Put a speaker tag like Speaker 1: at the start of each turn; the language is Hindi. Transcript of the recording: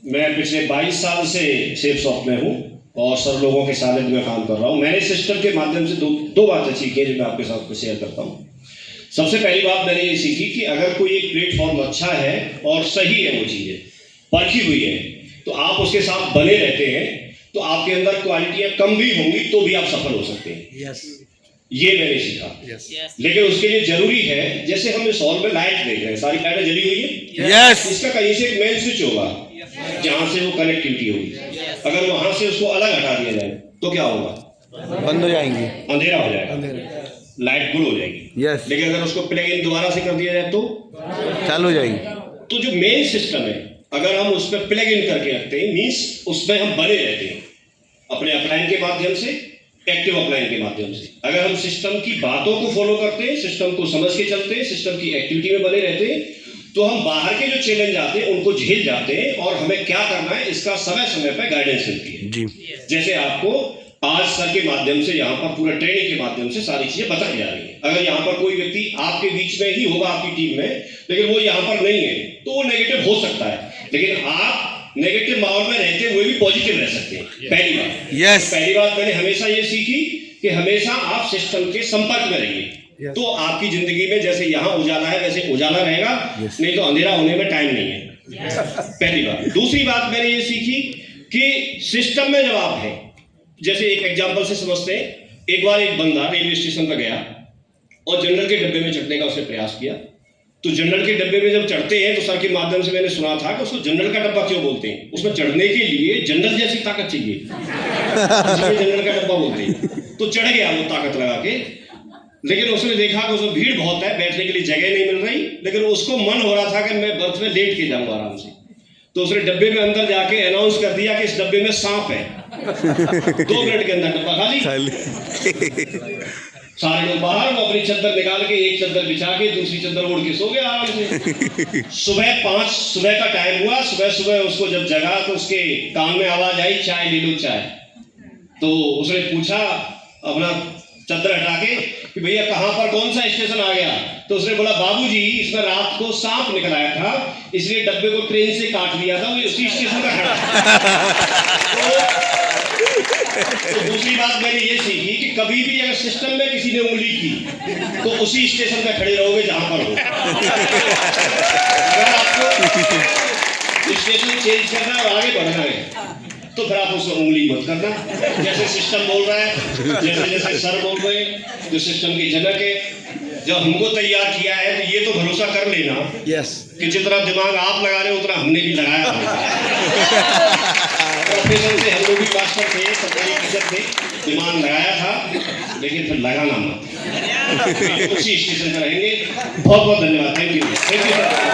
Speaker 1: मैं पिछले 22 साल से सेफ शॉप में हूँ और सब लोगों के सानिध्य में काम कर रहा हूँ। मैंने सिस्टम के माध्यम से दो बातें सीखी है जो मैं आपके साथ शेयर करता हूँ। सबसे पहली बात मैंने ये सीखी कि अगर कोई एक प्लेटफॉर्म अच्छा है और सही है, वो चीज़ें परखी हुई है, तो आप उसके साथ बने रहते हैं तो आपके अंदर क्वालिटियाँ कम भी होंगी तो भी आप सफल हो सकते हैं। ये मैंने सीखा। लेकिन उसके लिए जरूरी है, जैसे हम इस हॉल में लाइट देख रहे हैं, सारी लाइटें जली हुई है। इसका कहीं से एक मेन स्विच होगा जहां से वो कनेक्टिविटी होगी। अगर वहां से उसको अलग हटा दिया जाए तो क्या होगा?
Speaker 2: बंद हो जाएंगे,
Speaker 1: अंधेरा हो जाएगा, लाइट गुल हो जाएगी। लेकिन अगर उसको प्लग इन दोबारा से कर दिया जाए तो
Speaker 2: चालू हो जाएगी।
Speaker 1: तो जो मेन सिस्टम है, अगर हम उस पर प्लग इन करके रखते हैं, मीन्स उसमें हम बने रहते हैं अपने अपलाइन के माध्यम से, एक्टिव अपलाइन के माध्यम से। अगर हम सिस्टम की बातों को फॉलो करते हैं, सिस्टम को समझ के चलते हैं, सिस्टम की एक्टिविटी में बने रहते हैं, तो हम बाहर के जो चैलेंज आते हैं उनको झेल जाते हैं और हमें क्या करना है इसका समय समय पर गाइडेंस मिलती है जी। जैसे आपको आज सर के माध्यम से यहाँ पर पूरा ट्रेनिंग के माध्यम से सारी चीजें बताई जा रही है। अगर यहाँ पर कोई व्यक्ति आपके बीच में ही होगा आपकी टीम में, लेकिन वो यहाँ पर नहीं है, तो वो नेगेटिव हो सकता है। लेकिन आप नेगेटिव माहौल में रहते हुए भी पॉजिटिव रह सकते हैं। पहली बात पहली बात मैंने हमेशा ये सीखी कि हमेशा आप सिस्टम के संपर्क में रहिए। तो आपकी जिंदगी में जैसे यहाँ उजाला है वैसे उजाला रहेगा, नहीं तो अंधेरा होने में टाइम नहीं है। पहली बात। दूसरी बात मैंने ये सीखी कि सिस्टम में जब आप हैं, जैसे एक एग्जांपल से समझते हैं। एक बार एक बंदा रेलवे स्टेशन पर गया और जनरल के डब्बे में चढ़ने का उसने प्रयास किया। तो जनरल के डब्बे में जब चढ़ते हैं तो सर के माध्यम से मैंने सुना था कि उसको जनरल का डब्बा क्यों बोलते हैं। उसमें चढ़ने के लिए जनरल जैसी ताकत चाहिए, इसलिए जनरल का डब्बा बोलते हैं। तो चढ़ गया वो ताकत लगा के, लेकिन उसने देखा कि उसमें भीड़ बहुत है, बैठने के लिए जगह नहीं मिल रही, लेकिन उसको मन हो रहा था कि मैं बर्थ में लेट के जाऊंगा आराम से। तो उसने डब्बे में अंदर जाके अनाउंस कर दिया कि इस डब्बे में सांप है। 2 मिनट के अंदर डब्बा खाली। सारे लोग बाहर, वो अपनी चद्दर निकाल के एक चद्दर बिछा के दूसरी चद्दर ओढ़ के सो गया आराम से। सुबह 5 सुबह का टाइम हुआ। सुबह सुबह उसको जब जगा तो उसके कान में आवाज आई, चाय ले लो चाय। तो उसने पूछा अपना चद्दर हटा के कि भैया कहाँ पर कौन सा स्टेशन आ गया? तो उसने बोला बाबूजी इसमें रात को सांप निकल आया था, इसलिए डब्बे को ट्रेन से काट लिया था, वो उसी स्टेशन पर खड़ा। तो दूसरी बात मैंने ये सीखी कि कभी भी अगर सिस्टम में किसी ने उंगली की तो उसी स्टेशन पे खड़े रहोगे जहां पर हो। अगर आपको स्टेशन चेंज करना है और आगे बढ़ना है तो फिर आप उसको उंगली मत करना। जैसे सिस्टम बोल रहा है, जैसे जैसे सर बोल रहे हैं, जो सिस्टम के जनक है, जब हमको तैयार किया है तो ये तो भरोसा कर लेना कि जितना दिमाग आप लगा रहे हो उतना हमने भी लगाया। प्रोफेशन से हम लोग भी मास्टर थे, सरकारी टीचर थे, दिमाग लगाया था, लेकिन फिर लगाना मत। उसी स्टेशन पर रहेंगे। बहुत बहुत धन्यवाद। Thank you sir.